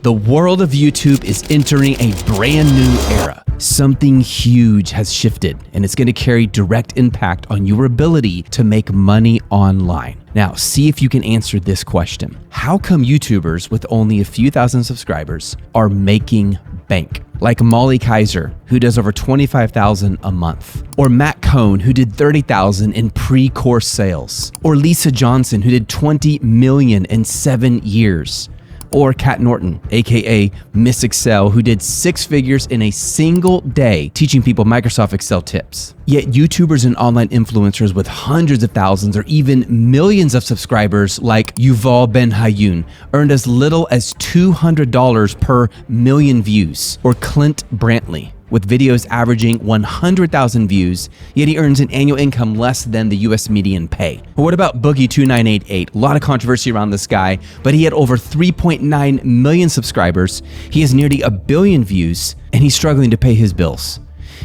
The world of YouTube is entering a brand new era. Something huge has shifted, and it's going to carry direct impact on your ability to make money online. Now, see if you can answer this question. How come YouTubers with only a few thousand subscribers are making bank? Like Molly Kaiser, who does over $25,000 a month. Or Matt Cohn, who did $30,000 in pre-course sales. Or Lisa Johnson, who did $20 million in 7 years. Or Kat Norton, aka Miss Excel, who did 6 figures in a single day teaching people Microsoft Excel tips. Yet YouTubers and online influencers with hundreds of thousands or even millions of subscribers like Yuval Ben Hayun earned as little as $200 per million views. Or Clint Brantley, with videos averaging 100,000 views, yet he earns an annual income less than the US median pay. Or what about Boogie2988? A lot of controversy around this guy, but he had over 3.9 million subscribers, he has nearly 1 billion views, and he's struggling to pay his bills.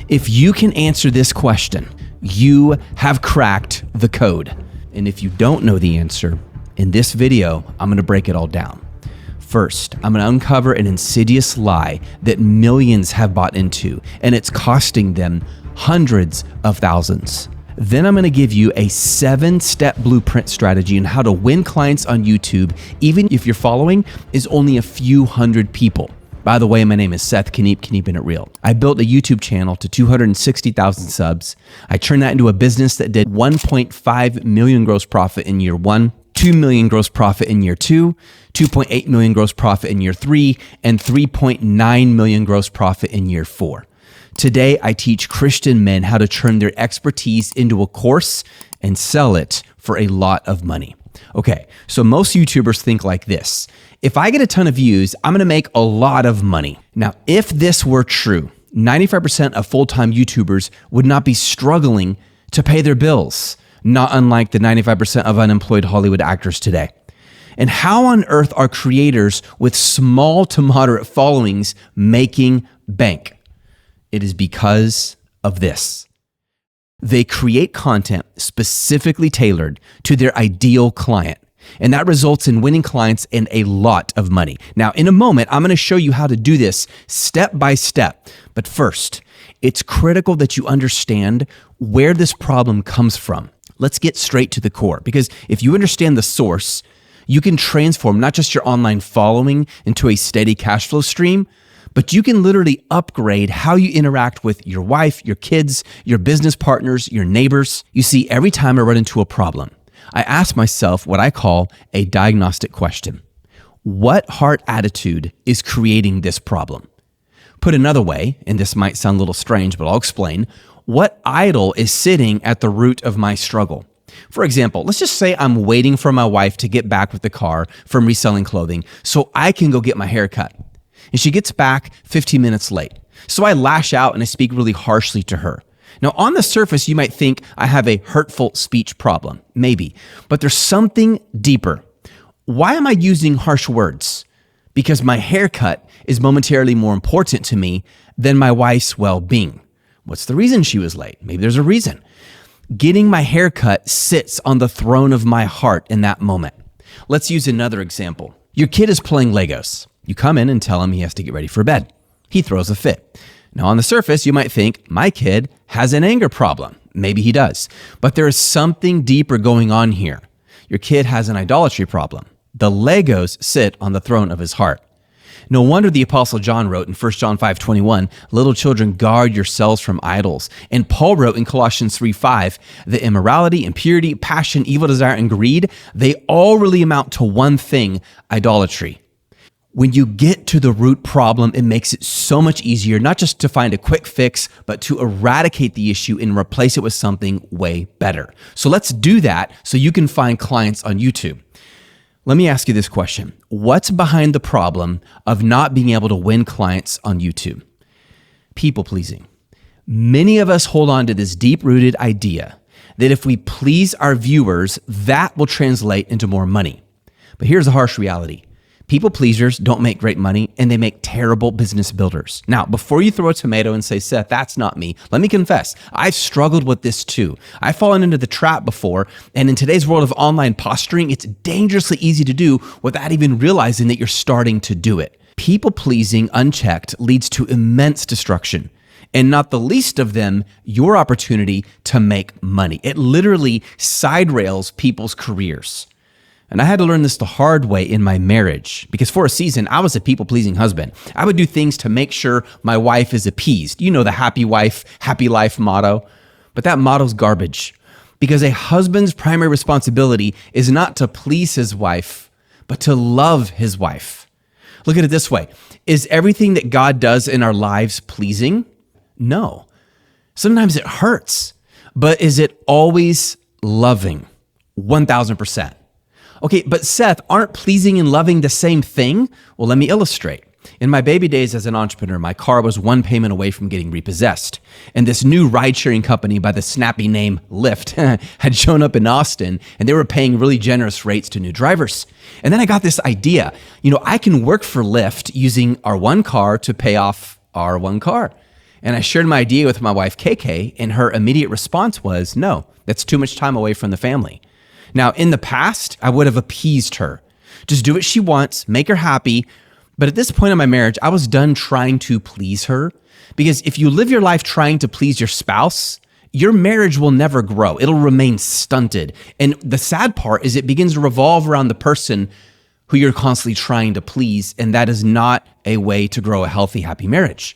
If you can answer this question, you have cracked the code. And if you don't know the answer, in this video, I'm gonna break it all down. First, I'm gonna uncover an insidious lie that millions have bought into, and it's costing them hundreds of thousands. Then I'm gonna give you a 7-step blueprint strategy on how to win clients on YouTube, even if your following is only a few hundred people. By the way, my name is Seth Keeping It Real. I built a YouTube channel to 260,000 subs. I turned that into a business that did 1.5 million gross profit in year 1, 2 million gross profit in year 2, 2.8 million gross profit in year 3, and 3.9 million gross profit in year 4. Today, I teach Christian men how to turn their expertise into a course and sell it for a lot of money. Okay, so most YouTubers think like this. If I get a ton of views, I'm gonna make a lot of money. Now, if this were true, 95% of full-time YouTubers would not be struggling to pay their bills, not unlike the 95% of unemployed Hollywood actors today. And how on earth are creators with small to moderate followings making bank? It is because of this. They create content specifically tailored to their ideal client, and that results in winning clients and a lot of money. Now, in a moment, I'm gonna show you how to do this step by step. But first, it's critical that you understand where this problem comes from. Let's get straight to the core, because if you understand the source, you can transform not just your online following into a steady cash flow stream, but you can literally upgrade how you interact with your wife, your kids, your business partners, your neighbors. You see, every time I run into a problem, I ask myself what I call a diagnostic question. What heart attitude is creating this problem? Put another way, and this might sound a little strange, but I'll explain, what idol is sitting at the root of my struggle? For example, let's just say I'm waiting for my wife to get back with the car from reselling clothing so I can go get my hair cut. And she gets back 15 minutes late. So I lash out and I speak really harshly to her. Now, on the surface, you might think I have a hurtful speech problem, maybe, but there's something deeper. Why am I using harsh words? Because my haircut is momentarily more important to me than my wife's well-being. What's the reason she was late? Maybe there's a reason. Getting my haircut sits on the throne of my heart in that moment. Let's use another example. Your kid is playing Legos. You come in and tell him he has to get ready for bed. He throws a fit. Now, on the surface, you might think, my kid has an anger problem. Maybe he does. But there is something deeper going on here. Your kid has an idolatry problem. The Legos sit on the throne of his heart. No wonder the Apostle John wrote in 1 John 5:21, little children, guard yourselves from idols. And Paul wrote in Colossians 3:5, that immorality, impurity, passion, evil desire, and greed, they all really amount to one thing, idolatry. When you get to the root problem, it makes it so much easier, not just to find a quick fix, but to eradicate the issue and replace it with something way better. So let's do that so you can find clients on YouTube. Let me ask you this question. What's behind the problem of not being able to win clients on YouTube? People pleasing. Many of us hold on to this deep-rooted idea that if we please our viewers, that will translate into more money. But here's the harsh reality. People pleasers don't make great money, and they make terrible business builders. Now, before you throw a tomato and say, Seth, that's not me, let me confess, I've struggled with this too. I've fallen into the trap before, and in today's world of online posturing, it's dangerously easy to do without even realizing that you're starting to do it. People pleasing unchecked leads to immense destruction, and not the least of them, your opportunity to make money. It literally side rails people's careers. And I had to learn this the hard way in my marriage, because for a season, I was a people-pleasing husband. I would do things to make sure my wife is appeased. You know the happy wife, happy life motto. But that motto's garbage, because a husband's primary responsibility is not to please his wife, but to love his wife. Look at it this way. Is everything that God does in our lives pleasing? No. Sometimes it hurts, but is it always loving? 1,000%. Okay, but Seth, aren't pleasing and loving the same thing? Well, let me illustrate. In my baby days as an entrepreneur, my car was one payment away from getting repossessed. And this new ride-sharing company by the snappy name Lyft had shown up in Austin, and they were paying really generous rates to new drivers. And then I got this idea. I can work for Lyft using our one car to pay off our one car. And I shared my idea with my wife, KK, and her immediate response was, no, that's too much time away from the family. Now, in the past, I would have appeased her. Just do what she wants, make her happy. But at this point in my marriage, I was done trying to please her. Because if you live your life trying to please your spouse, your marriage will never grow. It'll remain stunted. And the sad part is it begins to revolve around the person who you're constantly trying to please. And that is not a way to grow a healthy, happy marriage.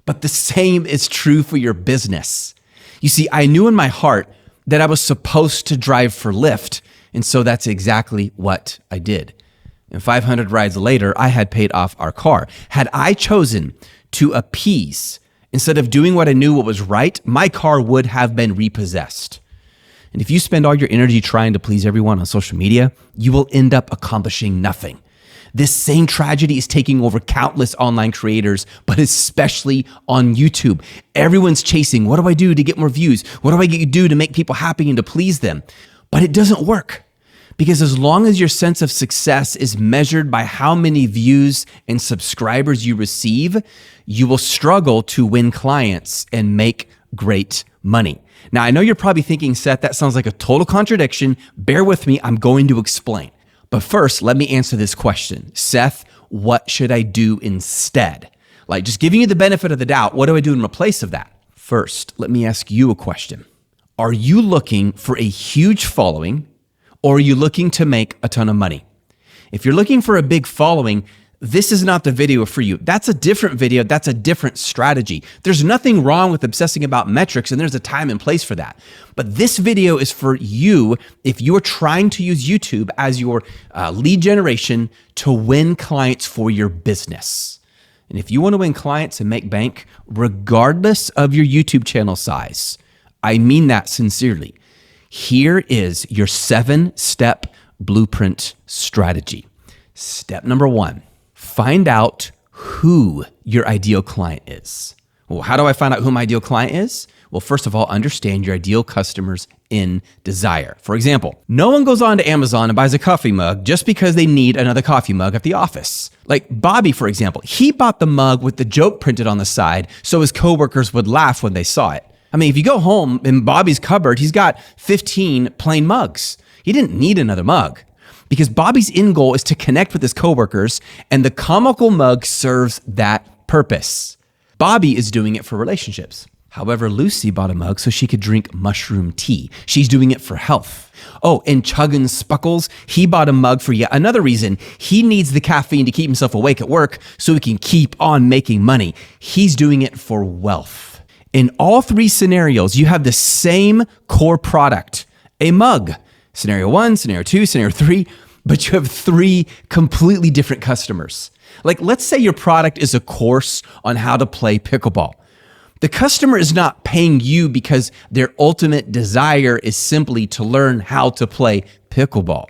But the same is true for your business. You see, I knew in my heart that I was supposed to drive for Lyft. And so that's exactly what I did. And 500 rides later, I had paid off our car. Had I chosen to appease instead of doing what I knew what was right, my car would have been repossessed. And if you spend all your energy trying to please everyone on social media, you will end up accomplishing nothing. This same tragedy is taking over countless online creators, but especially on YouTube. Everyone's chasing, what do I do to get more views? What do I do to make people happy and to please them? But it doesn't work. Because as long as your sense of success is measured by how many views and subscribers you receive, you will struggle to win clients and make great money. Now, I know you're probably thinking, Seth, that sounds like a total contradiction. Bear with me, I'm going to explain. But first, let me answer this question. Seth, what should I do instead? Like, just giving you the benefit of the doubt, what do I do in place of that? First, let me ask you a question. Are you looking for a huge following, or are you looking to make a ton of money? If you're looking for a big following, this is not the video for you. That's a different video. That's a different strategy. There's nothing wrong with obsessing about metrics, and there's a time and place for that. But this video is for you if you are trying to use YouTube as your lead generation to win clients for your business. And if you want to win clients and make bank, regardless of your YouTube channel size, I mean that sincerely. Here is your 7-step blueprint strategy. Step number 1, find out who your ideal client is. Well, how do I find out who my ideal client is? Well, first of all, understand your ideal customer's end desire. For example, no one goes on to Amazon and buys a coffee mug just because they need another coffee mug at the office. Like Bobby, for example, he bought the mug with the joke printed on the side so his coworkers would laugh when they saw it. I mean, if you go home in Bobby's cupboard, he's got 15 plain mugs. He didn't need another mug because Bobby's end goal is to connect with his coworkers, and the comical mug serves that purpose. Bobby is doing it for relationships. However, Lucy bought a mug so she could drink mushroom tea. She's doing it for health. Oh, and Chuggin Spuckles, he bought a mug for yet another reason. He needs the caffeine to keep himself awake at work so he can keep on making money. He's doing it for wealth. In all 3 scenarios, you have the same core product, a mug. Scenario 1, scenario 2, scenario 3, but you have 3 completely different customers. Like, let's say your product is a course on how to play pickleball. The customer is not paying you because their ultimate desire is simply to learn how to play pickleball.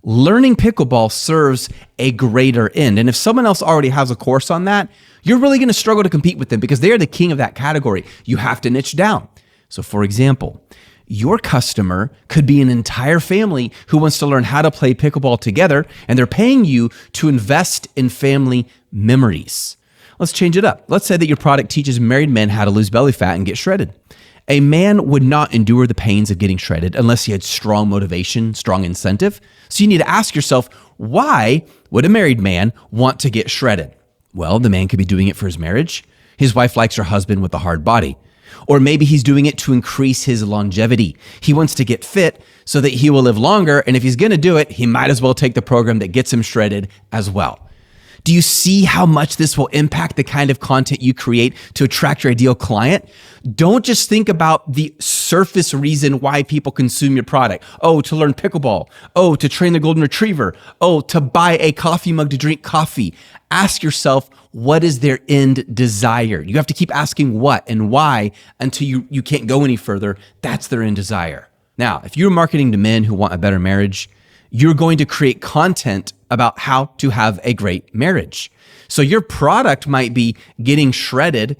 Learning pickleball serves a greater end. And if someone else already has a course on that, you're really going to struggle to compete with them because they are the king of that category. You have to niche down. So for example, your customer could be an entire family who wants to learn how to play pickleball together, and they're paying you to invest in family memories. Let's change it up. Let's say that your product teaches married men how to lose belly fat and get shredded. A man would not endure the pains of getting shredded unless he had strong motivation, strong incentive. So you need to ask yourself, why would a married man want to get shredded? Well, the man could be doing it for his marriage. His wife likes her husband with a hard body. Or maybe he's doing it to increase his longevity. He wants to get fit so that he will live longer. And if he's going to do it, he might as well take the program that gets him shredded as well. Do you see how much this will impact the kind of content you create to attract your ideal client? Don't just think about the surface reason why people consume your product. Oh, to learn pickleball. Oh, to train the golden retriever. Oh, to buy a coffee mug to drink coffee. Ask yourself, what is their end desire? You have to keep asking what and why until you can't go any further. That's their end desire. Now, if you're marketing to men who want a better marriage, you're going to create content about how to have a great marriage. So your product might be getting shredded.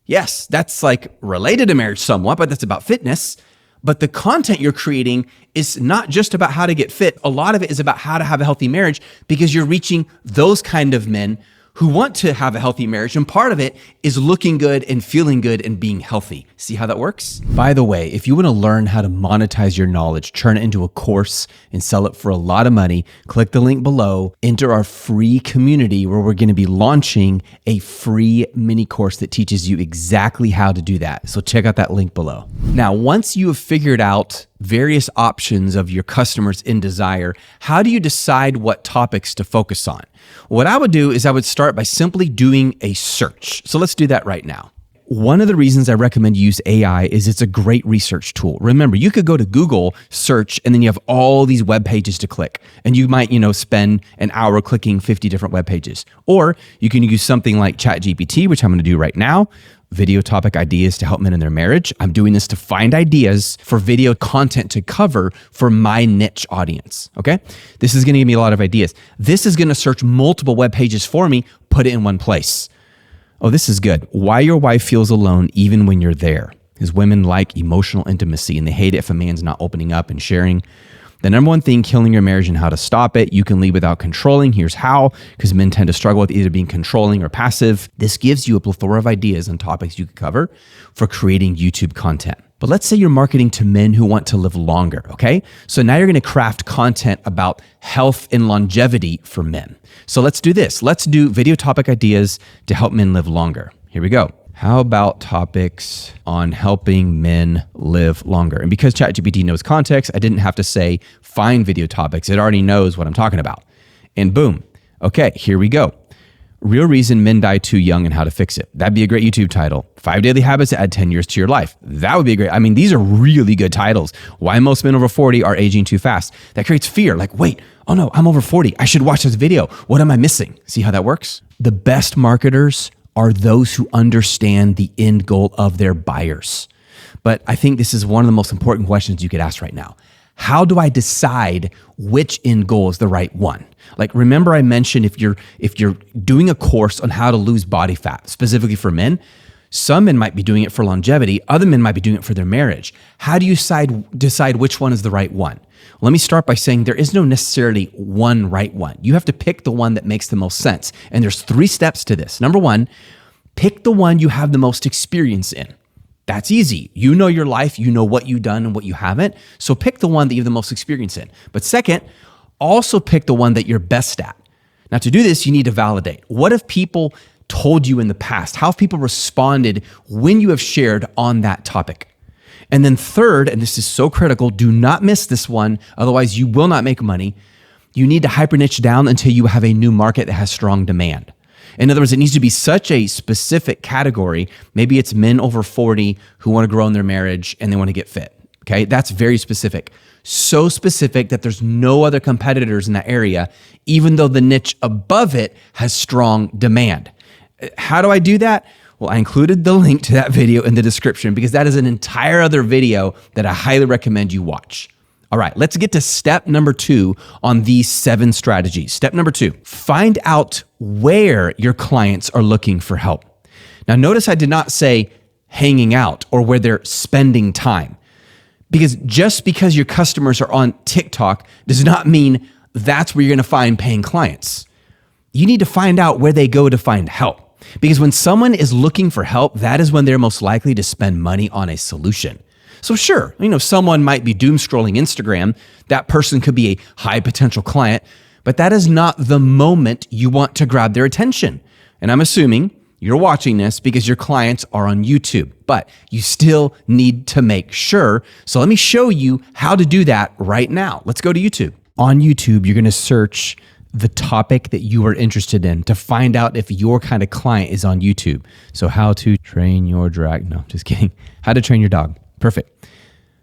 Yes, that's like related to marriage somewhat, but that's about fitness. But the content you're creating is not just about how to get fit. A lot of it is about how to have a healthy marriage because you're reaching those kind of men who want to have a healthy marriage. And part of it is looking good and feeling good and being healthy. See how that works? By the way, if you want to learn how to monetize your knowledge, turn it into a course and sell it for a lot of money, click the link below, enter our free community where we're going to be launching a free mini course that teaches you exactly how to do that. So check out that link below. Now, once you have figured out various options of your customers in desire, how do you decide what topics to focus on? What I would do is I would start by simply doing a search. So let's do that right now. One of the reasons I recommend you use AI is it's a great research tool. Remember, you could go to Google, search, and then you have all these web pages to click. And you might, spend an hour clicking 50 different web pages. Or you can use something like ChatGPT, which I'm going to do right now. Video topic ideas to help men in their marriage. I'm doing this to find ideas for video content to cover for my niche audience, okay? This is gonna give me a lot of ideas. This is gonna search multiple web pages for me, put it in one place. Oh, this is good. Why your wife feels alone even when you're there. Because women like emotional intimacy and they hate it if a man's not opening up and sharing. The number one thing killing your marriage and how to stop it. You can lead without controlling. Here's how, because men tend to struggle with either being controlling or passive. This gives you a plethora of ideas and topics you could cover for creating YouTube content. But let's say you're marketing to men who want to live longer, okay? So now you're gonna craft content about health and longevity for men. So let's do this. Let's do video topic ideas to help men live longer. Here we go. How about topics on helping men live longer? And because ChatGPT knows context, I didn't have to say, find video topics. It already knows what I'm talking about. And boom. Okay, here we go. Real reason men die too young and how to fix it. That'd be a great YouTube title. 5 daily habits to add 10 years to your life. That would be great. I mean, these are really good titles. Why most men over 40 are aging too fast. That creates fear. Like, wait, oh no, I'm over 40. I should watch this video. What am I missing? See how that works? The best marketers are those who understand the end goal of their buyers. But I think this is one of the most important questions you could ask right now. How do I decide which end goal is the right one? Like, remember I mentioned if you're doing a course on how to lose body fat, specifically for men, some men might be doing it for longevity, other men might be doing it for their marriage. How do you decide which one is the right one? Let me start by saying there is no necessarily one right one. You have to pick the one that makes the most sense. And there's 3 steps to this. Number 1, pick the one you have the most experience in. That's easy. You know your life, you know what you've done and what you haven't. So pick the one that you have the most experience in. But second, also pick the one that you're best at. Now to do this, you need to validate. What have people told you in the past? How have people responded when you have shared on that topic? And then third, and this is so critical, do not miss this one, otherwise you will not make money. You need to hyper niche down until you have a new market that has strong demand. In other words, it needs to be such a specific category. Maybe it's men over 40 who want to grow in their marriage and they want to get fit. Okay, that's very specific. So specific that there's no other competitors in that area, even though the niche above it has strong demand. How do I do that? Well, I included the link to that video in the description because that is an entire other video that I highly recommend you watch. All right, let's get to step number 2 on these 7 strategies. Step number 2, find out where your clients are looking for help. Now, notice I did not say hanging out or where they're spending time, because just because your customers are on TikTok does not mean that's where you're gonna find paying clients. You need to find out where they go to find help. Because when someone is looking for help, that is when they're most likely to spend money on a solution. So sure, someone might be doom scrolling Instagram. That person could be a high potential client, but that is not the moment you want to grab their attention. And I'm assuming you're watching this because your clients are on YouTube, but you still need to make sure. So let me show you how to do that right now. Let's go to YouTube. On YouTube, you're going to search the topic that you are interested in to find out if your kind of client is on YouTube. So how to train your drag, no, just kidding. How to train your dog. Perfect.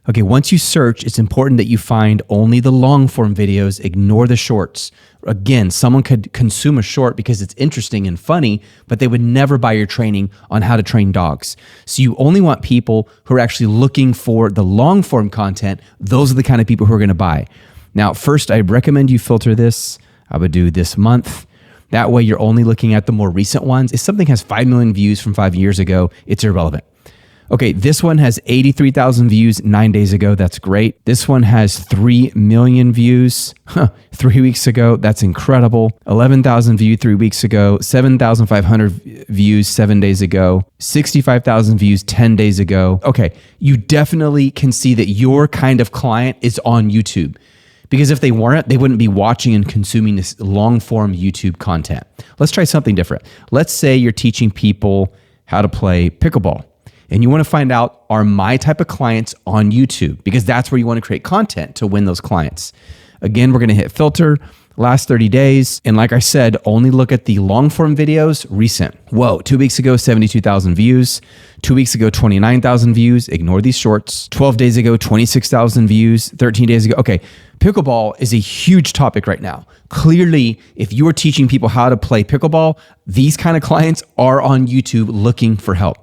Okay, once you search, it's important that you find only the long form videos, ignore the shorts. Again, someone could consume a short because it's interesting and funny, but they would never buy your training on how to train dogs. So you only want people who are actually looking for the long form content. Those are the kind of people who are going to buy. Now, first, I recommend you filter this. I would do this month. That way you're only looking at the more recent ones. If something has 5 million views from 5 years ago, it's irrelevant. Okay, this one has 83,000 views 9 days ago. That's great. This one has 3 million views 3 weeks ago. That's incredible. 11,000 views 3 weeks ago. 7,500 views 7 days ago. 65,000 views 10 days ago. Okay, you definitely can see that your kind of client is on YouTube. Because if they weren't, they wouldn't be watching and consuming this long form YouTube content. Let's try something different. Let's say you're teaching people how to play pickleball. And you want to find out, are my type of clients on YouTube? Because that's where you want to create content to win those clients. Again, we're going to hit filter, last 30 days. And like I said, only look at the long form videos, recent. Whoa, 2 weeks ago, 72,000 views. 2 weeks ago, 29,000 views. Ignore these shorts. 12 days ago, 26,000 views. 13 days ago. Okay, pickleball is a huge topic right now. Clearly, if you are teaching people how to play pickleball, these kind of clients are on YouTube looking for help.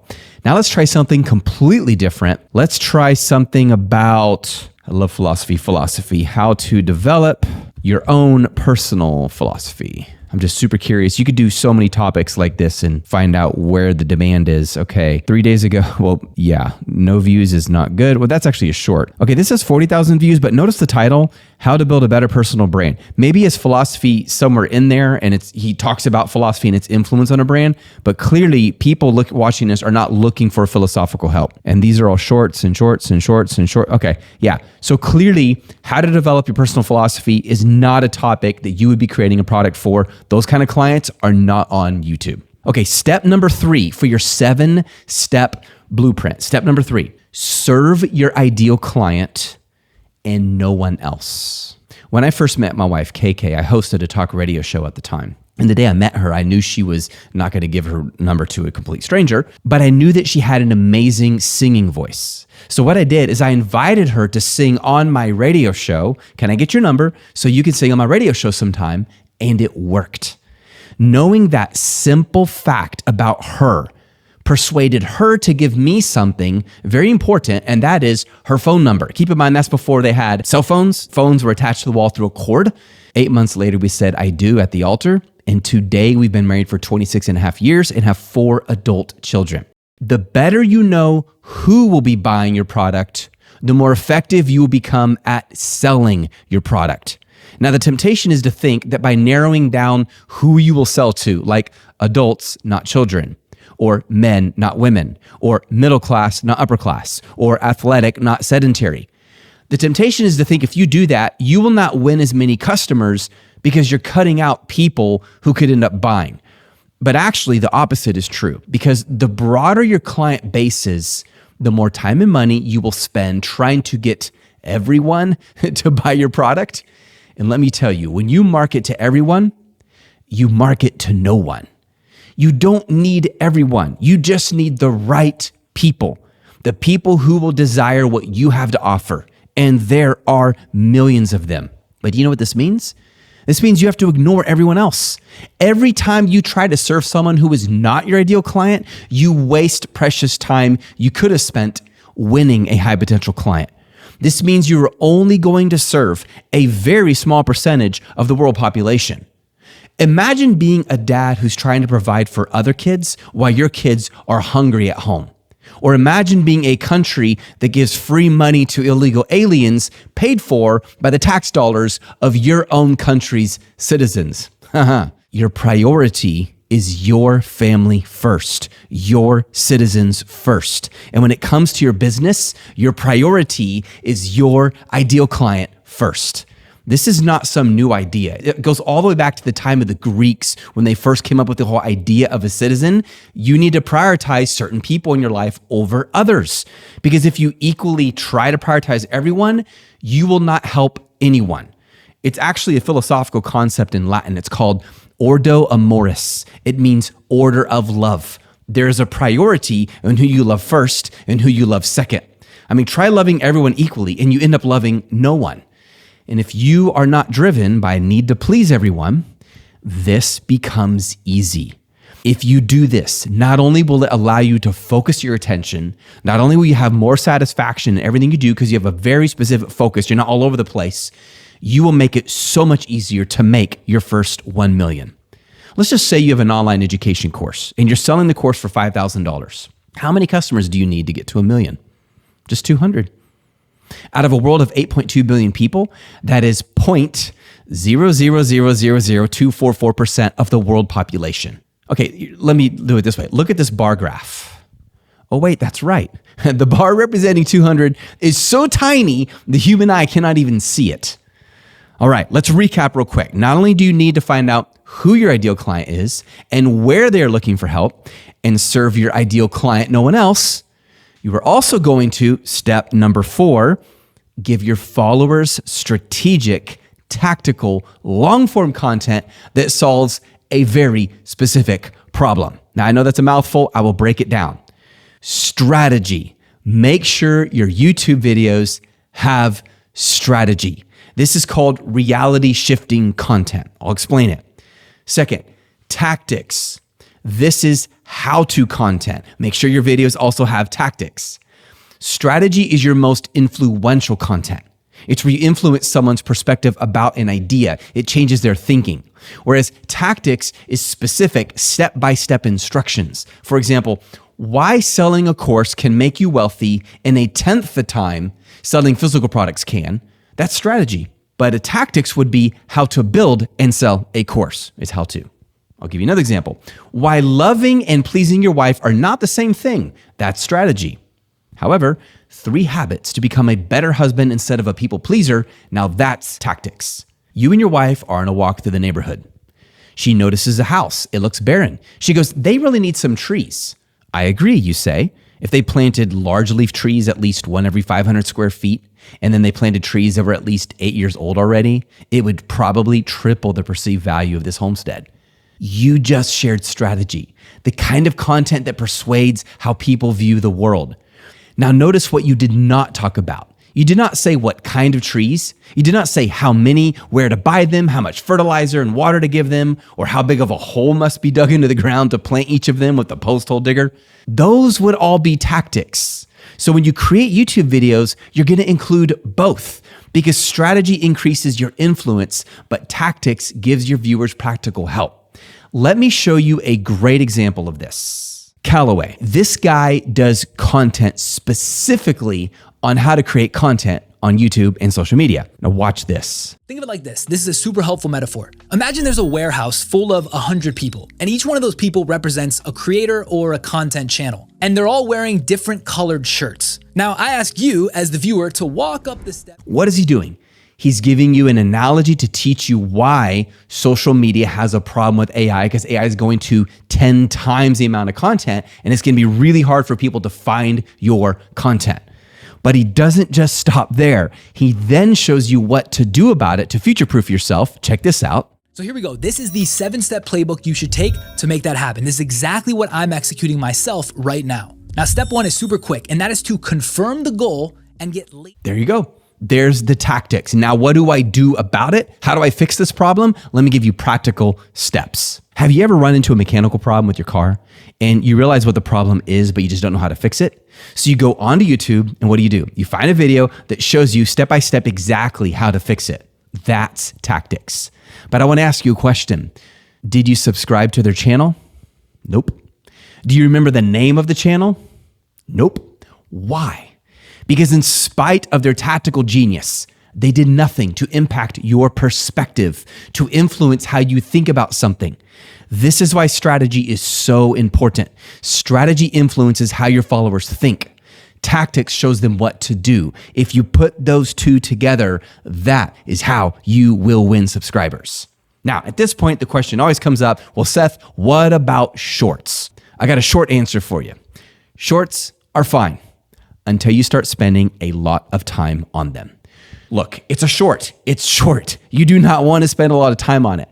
Now let's try something completely different. Let's try something about, I love philosophy, how to develop your own personal philosophy. I'm just super curious. You could do so many topics like this and find out where the demand is. Okay, 3 days ago, well, yeah, no views is not good. Well, that's actually a short. Okay, this has 40,000 views, but notice the title, How to Build a Better Personal Brand. Maybe his philosophy somewhere in there, and he talks about philosophy and its influence on a brand, but clearly people watching this are not looking for philosophical help. And these are all shorts and shorts and shorts and short. Okay, yeah. So clearly, how to develop your personal philosophy is not a topic that you would be creating a product for. Those kind of clients are not on YouTube. Okay, step number 3 for your 7-step blueprint. Step number 3, serve your ideal client and no one else. When I first met my wife, KK, I hosted a talk radio show at the time. And the day I met her, I knew she was not going to give her number to a complete stranger, but I knew that she had an amazing singing voice. So what I did is I invited her to sing on my radio show. Can I get your number so you can sing on my radio show sometime? And it worked. Knowing that simple fact about her persuaded her to give me something very important, and that is her phone number. Keep in mind, that's before they had cell phones. Phones were attached to the wall through a cord. 8 months later, we said, I do at the altar. And today we've been married for 26 and a half years and have 4 adult children. The better you know who will be buying your product, the more effective you will become at selling your product. Now, the temptation is to think that by narrowing down who you will sell to, like adults, not children, or men, not women, or middle class, not upper class, or athletic, not sedentary. The temptation is to think if you do that, you will not win as many customers because you're cutting out people who could end up buying. But actually, the opposite is true, because the broader your client base is, the more time and money you will spend trying to get everyone to buy your product. And let me tell you, when you market to everyone, you market to no one. You don't need everyone. You just need the right people, the people who will desire what you have to offer. And there are millions of them. But do you know what this means? This means you have to ignore everyone else. Every time you try to serve someone who is not your ideal client, you waste precious time you could have spent winning a high potential client. This means you're only going to serve a very small percentage of the world population. Imagine being a dad who's trying to provide for other kids while your kids are hungry at home. Or imagine being a country that gives free money to illegal aliens paid for by the tax dollars of your own country's citizens. Your priority is your family first, your citizens first. And when it comes to your business, your priority is your ideal client first. This is not some new idea. It goes all the way back to the time of the Greeks when they first came up with the whole idea of a citizen. You need to prioritize certain people in your life over others. Because if you equally try to prioritize everyone, you will not help anyone. It's actually a philosophical concept in Latin. It's called ordo amoris. It means order of love. There's a priority in who you love first and who you love second. I mean, try loving everyone equally and you end up loving no one. And if you are not driven by a need to please everyone, this becomes easy. If you do this, not only will it allow you to focus your attention, not only will you have more satisfaction in everything you do because you have a very specific focus, you're not all over the place, you will make it so much easier to make your first 1 million. Let's just say you have an online education course and you're selling the course for $5,000. How many customers do you need to get to 1 million? Just 200. Out of a world of 8.2 billion people, that is 0.0000244% of the world population. Okay, let me do it this way. Look at this bar graph. Oh wait, that's right. The bar representing 200 is so tiny, the human eye cannot even see it. All right, let's recap real quick. Not only do you need to find out who your ideal client is and where they're looking for help and serve your ideal client, no one else, you are also going to, step number 4, give your followers strategic, tactical, long-form content that solves a very specific problem. Now, I know that's a mouthful. I will break it down. Strategy. Make sure your YouTube videos have strategy. This is called reality shifting content. I'll explain it. Second, tactics. This is how-to content. Make sure your videos also have tactics. Strategy is your most influential content. It's where you influence someone's perspective about an idea. It changes their thinking. Whereas tactics is specific step-by-step instructions. For example, why selling a course can make you wealthy in 1/10 the time selling physical products can. That's strategy. But a tactics would be how to build and sell a course. It's how to. I'll give you another example. Why loving and pleasing your wife are not the same thing. That's strategy. However, 3 habits to become a better husband instead of a people pleaser. Now that's tactics. You and your wife are on a walk through the neighborhood. She notices a house. It looks barren. She goes, they really need some trees. I agree, you say. If they planted large leaf trees, at least one every 500 square feet, and then they planted trees that were at least 8 years old already, it would probably triple the perceived value of this homestead. You just shared strategy, the kind of content that persuades how people view the world. Now notice what you did not talk about. You did not say what kind of trees. You did not say how many, where to buy them, how much fertilizer and water to give them, or how big of a hole must be dug into the ground to plant each of them with the post hole digger. Those would all be tactics. So when you create YouTube videos, you're going to include both because strategy increases your influence, but tactics gives your viewers practical help. Let me show you a great example of this. Callaway. This guy does content specifically on how to create content on YouTube and social media. Now watch this. Think of it like this. This is a super helpful metaphor. Imagine there's a warehouse full of 100 people, and each one of those people represents a creator or a content channel, and they're all wearing different colored shirts. Now, I ask you as the viewer to walk up the steps. What is he doing? He's giving you an analogy to teach you why social media has a problem with AI, because AI is going to 10 times the amount of content, and it's going to be really hard for people to find your content. But he doesn't just stop there. He then shows you what to do about it to future-proof yourself. Check this out. So here we go. This is the 7-step playbook you should take to make that happen. This is exactly what I'm executing myself right now. Now, step 1 is super quick, and that is to confirm the goal and get late. There you go. There's the tactics. Now, what do I do about it? How do I fix this problem? Let me give you practical steps. Have you ever run into a mechanical problem with your car and you realize what the problem is, but you just don't know how to fix it? So you go onto YouTube and what do? You find a video that shows you step by step exactly how to fix it. That's tactics. But I want to ask you a question. Did you subscribe to their channel? Nope. Do you remember the name of the channel? Nope. Why? Because in spite of their tactical genius, they did nothing to impact your perspective, to influence how you think about something. This is why strategy is so important. Strategy influences how your followers think. Tactics shows them what to do. If you put those two together, that is how you will win subscribers. Now, at this point, the question always comes up, well, Seth, what about shorts? I got a short answer for you. Shorts are fine until you start spending a lot of time on them. Look, it's a short. It's short. You do not want to spend a lot of time on it.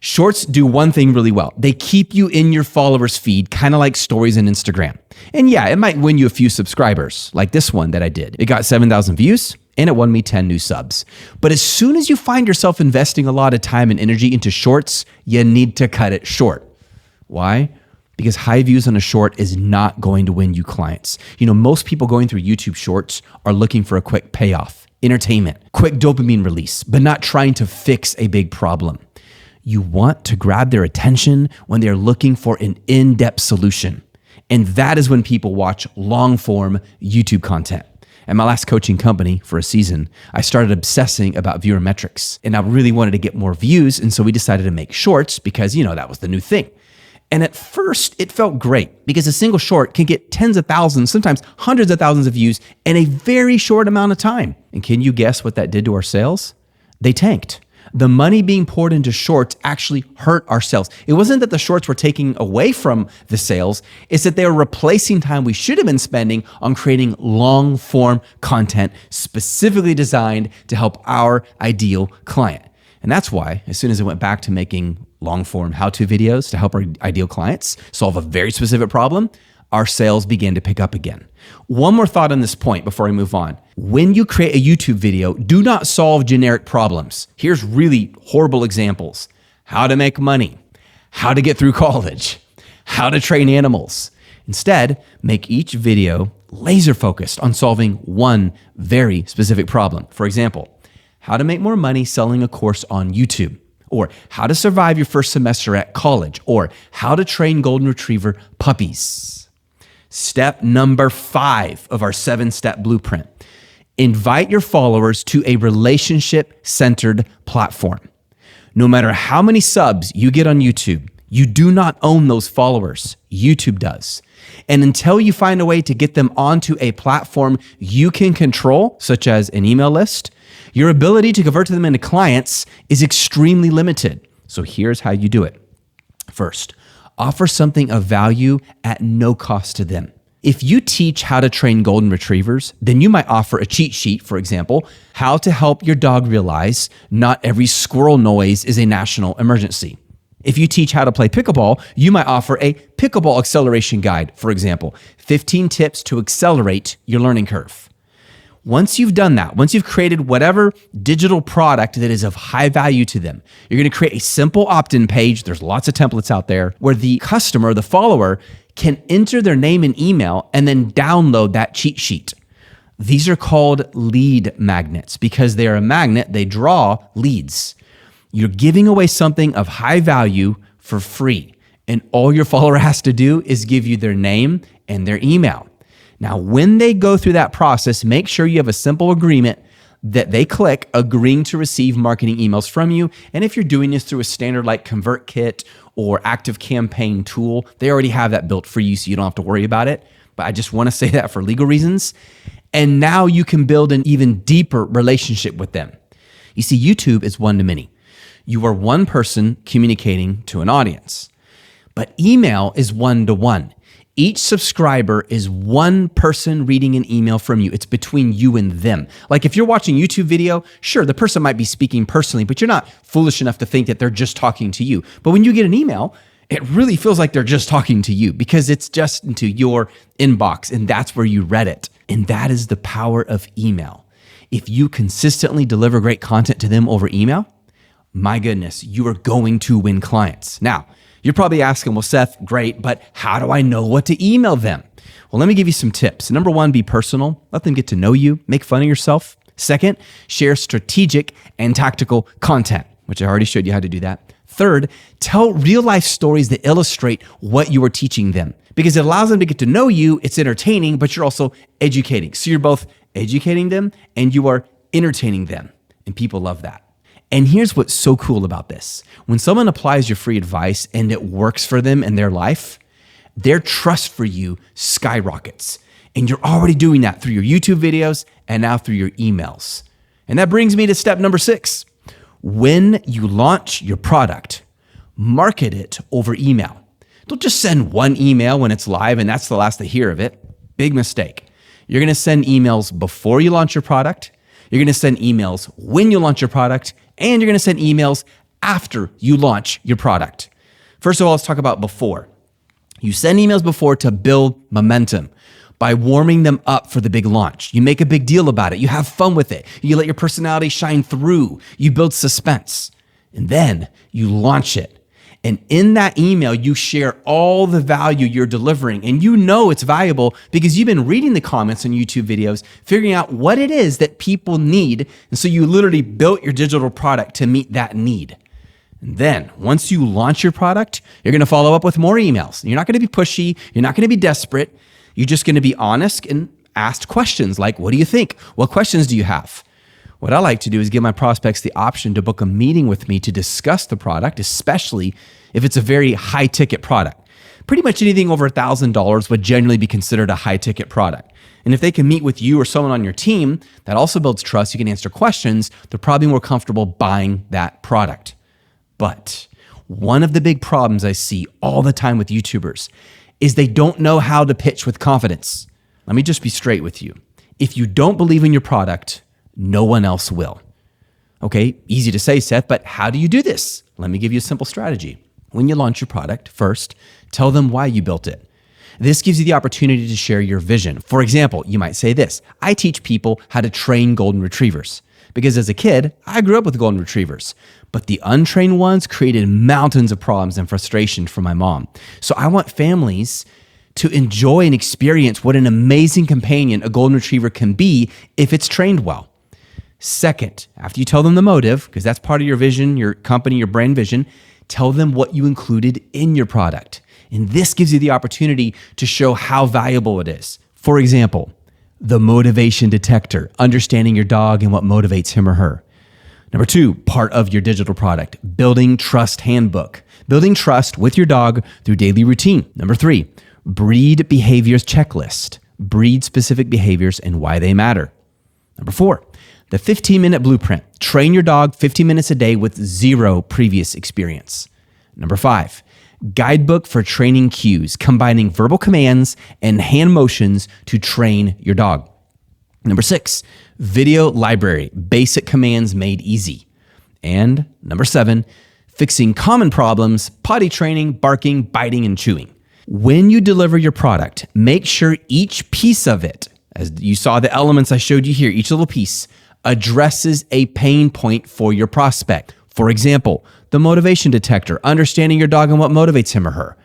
Shorts do one thing really well. They keep you in your followers' feed, kind of like stories on Instagram. And yeah, it might win you a few subscribers, like this one that I did. It got 7,000 views and it won me 10 new subs. But as soon as you find yourself investing a lot of time and energy into shorts, you need to cut it short. Why? Because high views on a short is not going to win you clients. You know, most people going through YouTube shorts are looking for a quick payoff, entertainment, quick dopamine release, but not trying to fix a big problem. You want to grab their attention when they're looking for an in-depth solution. And that is when people watch long-form YouTube content. At my last coaching company for a season, I started obsessing about viewer metrics. And I really wanted to get more views. And so we decided to make shorts because, that was the new thing. And at first, it felt great because a single short can get tens of thousands, sometimes hundreds of thousands of views in a very short amount of time. And can you guess what that did to our sales? They tanked. The money being poured into shorts actually hurt our sales. It wasn't that the shorts were taking away from the sales, it's that they were replacing time we should have been spending on creating long form content specifically designed to help our ideal client. And that's why, as soon as I went back to making long form how-to videos to help our ideal clients solve a very specific problem, our sales began to pick up again. One more thought on this point before I move on. When you create a YouTube video, do not solve generic problems. Here's really horrible examples. How to make money, how to get through college, how to train animals. Instead, make each video laser focused on solving one very specific problem. For example, how to make more money selling a course on YouTube, or how to survive your first semester at college, or how to train golden retriever puppies. Step number 5 of our 7-step blueprint. Invite your followers to a relationship-centered platform. No matter how many subs you get on YouTube, you do not own those followers. YouTube does. And until you find a way to get them onto a platform you can control, such as an email list, your ability to convert them into clients is extremely limited. So here's how you do it. First, offer something of value at no cost to them. If you teach how to train golden retrievers, then you might offer a cheat sheet, for example, how to help your dog realize not every squirrel noise is a national emergency. If you teach how to play pickleball, you might offer a pickleball acceleration guide, for example, 15 tips to accelerate your learning curve. Once you've done that, once you've created whatever digital product that is of high value to them, you're going to create a simple opt-in page. There's lots of templates out there where the customer, the follower, can enter their name and email and then download that cheat sheet. These are called lead magnets because they're a magnet. They draw leads. You're giving away something of high value for free. And all your follower has to do is give you their name and their email. Now, when they go through that process, make sure you have a simple agreement that they click agreeing to receive marketing emails from you. And if you're doing this through a standard like ConvertKit or ActiveCampaign tool, they already have that built for you, so you don't have to worry about it. But I just want to say that for legal reasons. And now you can build an even deeper relationship with them. You see, YouTube is one-to-many. You are one person communicating to an audience. But email is one-to-one. Each subscriber is one person reading an email from you. It's between you and them. Like if you're watching a YouTube video, sure, the person might be speaking personally, but you're not foolish enough to think that they're just talking to you. But when you get an email, it really feels like they're just talking to you because it's just into your inbox and that's where you read it. And that is the power of email. If you consistently deliver great content to them over email, my goodness, you are going to win clients. Now, you're probably asking, well, Seth, great, but how do I know what to email them? Well, let me give you some tips. Number 1, be personal. Let them get to know you. Make fun of yourself. Second, share strategic and tactical content, which I already showed you how to do that. Third, tell real life stories that illustrate what you are teaching them because it allows them to get to know you. It's entertaining, but you're also educating. So you're both educating them and you are entertaining them. And people love that. And here's what's so cool about this. When someone applies your free advice and it works for them in their life, their trust for you skyrockets. And you're already doing that through your YouTube videos and now through your emails. And that brings me to step number 6. When you launch your product, market it over email. Don't just send one email when it's live and that's the last they hear of it. Big mistake. You're going to send emails before you launch your product. You're going to send emails when you launch your product, and you're going to send emails after you launch your product. First of all, let's talk about before. You send emails before to build momentum by warming them up for the big launch. You make a big deal about it. You have fun with it. You let your personality shine through. You build suspense. And then you launch it. And in that email, you share all the value you're delivering. And you know it's valuable because you've been reading the comments on YouTube videos, figuring out what it is that people need. And so you literally built your digital product to meet that need. And then once you launch your product, you're going to follow up with more emails. You're not going to be pushy. You're not going to be desperate. You're just going to be honest and ask questions like, what do you think? What questions do you have? What I like to do is give my prospects the option to book a meeting with me to discuss the product, especially if it's a very high ticket product. Pretty much anything over $1,000 would generally be considered a high ticket product. And if they can meet with you or someone on your team, that also builds trust. You can answer questions. They're probably more comfortable buying that product. But one of the big problems I see all the time with YouTubers is they don't know how to pitch with confidence. Let me just be straight with you. If you don't believe in your product, no one else will. Okay, easy to say, Seth, but how do you do this? Let me give you a simple strategy. When you launch your product, first, tell them why you built it. This gives you the opportunity to share your vision. For example, you might say this: I teach people how to train golden retrievers. Because as a kid, I grew up with golden retrievers, but the untrained ones created mountains of problems and frustration for my mom. So I want families to enjoy and experience what an amazing companion a golden retriever can be if it's trained well. Second, after you tell them the motive, because that's part of your vision, your company, your brand vision, tell them what you included in your product. And this gives you the opportunity to show how valuable it is. For example, the motivation detector, understanding your dog and what motivates him or her. Number 2, part of your digital product, building trust handbook, building trust with your dog through daily routine. Number 3, breed behaviors checklist, breed specific behaviors and why they matter. Number 4, the 15-minute blueprint, train your dog 15 minutes a day with 0 previous experience. Number 5, guidebook for training cues, combining verbal commands and hand motions to train your dog. Number 6, video library, basic commands made easy. And number 7, fixing common problems, potty training, barking, biting, and chewing. When you deliver your product, make sure each piece of it, as you saw the elements I showed you here, each little piece addresses a pain point for your prospect. For example, the motivation detector, understanding your dog and what motivates him or her.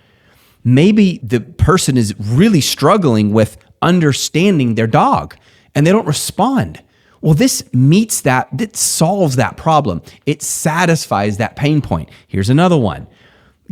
Maybe the person is really struggling with understanding their dog and they don't respond. Well, this meets that, it solves that problem. It satisfies that pain point. Here's another one.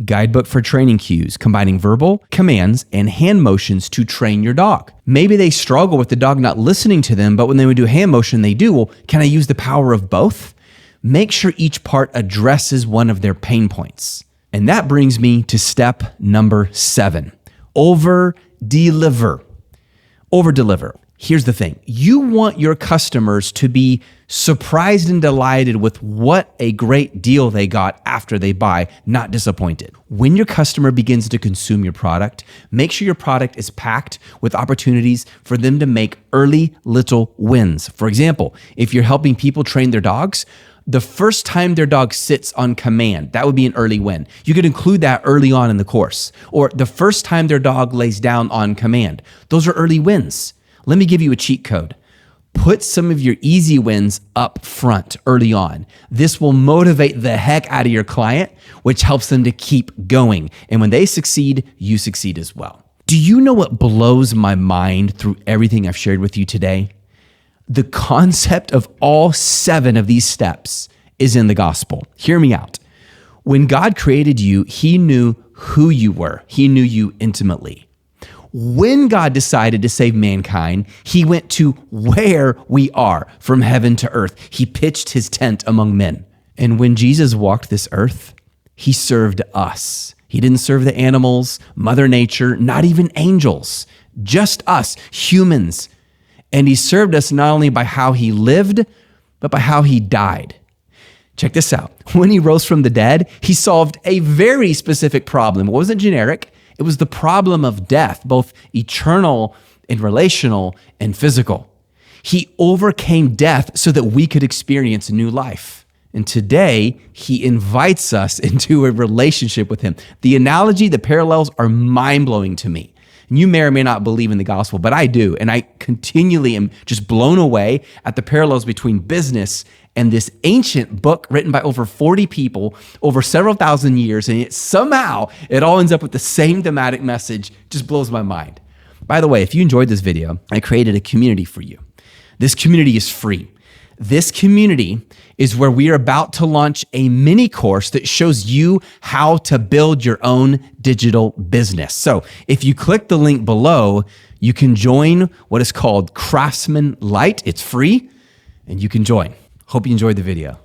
Guidebook for training cues, combining verbal commands and hand motions to train your dog. Maybe they struggle with the dog not listening to them, but when they would do hand motion, they do. Well, can I use the power of both? Make sure each part addresses one of their pain points. And that brings me to step number 7, over-deliver. Over-deliver. Here's the thing. You want your customers to be surprised and delighted with what a great deal they got after they buy, not disappointed. When your customer begins to consume your product, make sure your product is packed with opportunities for them to make early little wins. For example, if you're helping people train their dogs, the first time their dog sits on command, that would be an early win. You could include that early on in the course. Or the first time their dog lays down on command. Those are early wins. Let me give you a cheat code. Put some of your easy wins up front early on. This will motivate the heck out of your client, which helps them to keep going. And when they succeed, you succeed as well. Do you know what blows my mind through everything I've shared with you today? The concept of all 7 of these steps is in the gospel. Hear me out. When God created you, He knew who you were. He knew you intimately. When God decided to save mankind, He went to where we are, from heaven to earth. He pitched His tent among men. And when Jesus walked this earth, He served us. He didn't serve the animals, Mother Nature, not even angels. just us, humans. And he served us not only by how he lived, but by how he died. Check this out. When he rose from the dead, he solved a very specific problem. It wasn't generic. It was the problem of death, both eternal and relational and physical. He overcame death so that we could experience new life. And today, he invites us into a relationship with him. The analogy, the parallels are mind-blowing to me. And you may or may not believe in the gospel, but I do. And I continually am just blown away at the parallels between business and this ancient book written by over 40 people over several thousand years. And somehow it all ends up with the same thematic message. Just blows my mind. By the way, if you enjoyed this video, I created a community for you. This community is free. This community is where we are about to launch a mini course that shows you how to build your own digital business. So if you click the link below, you can join what is called Craftsman Lite. It's free and you can join. Hope you enjoyed the video.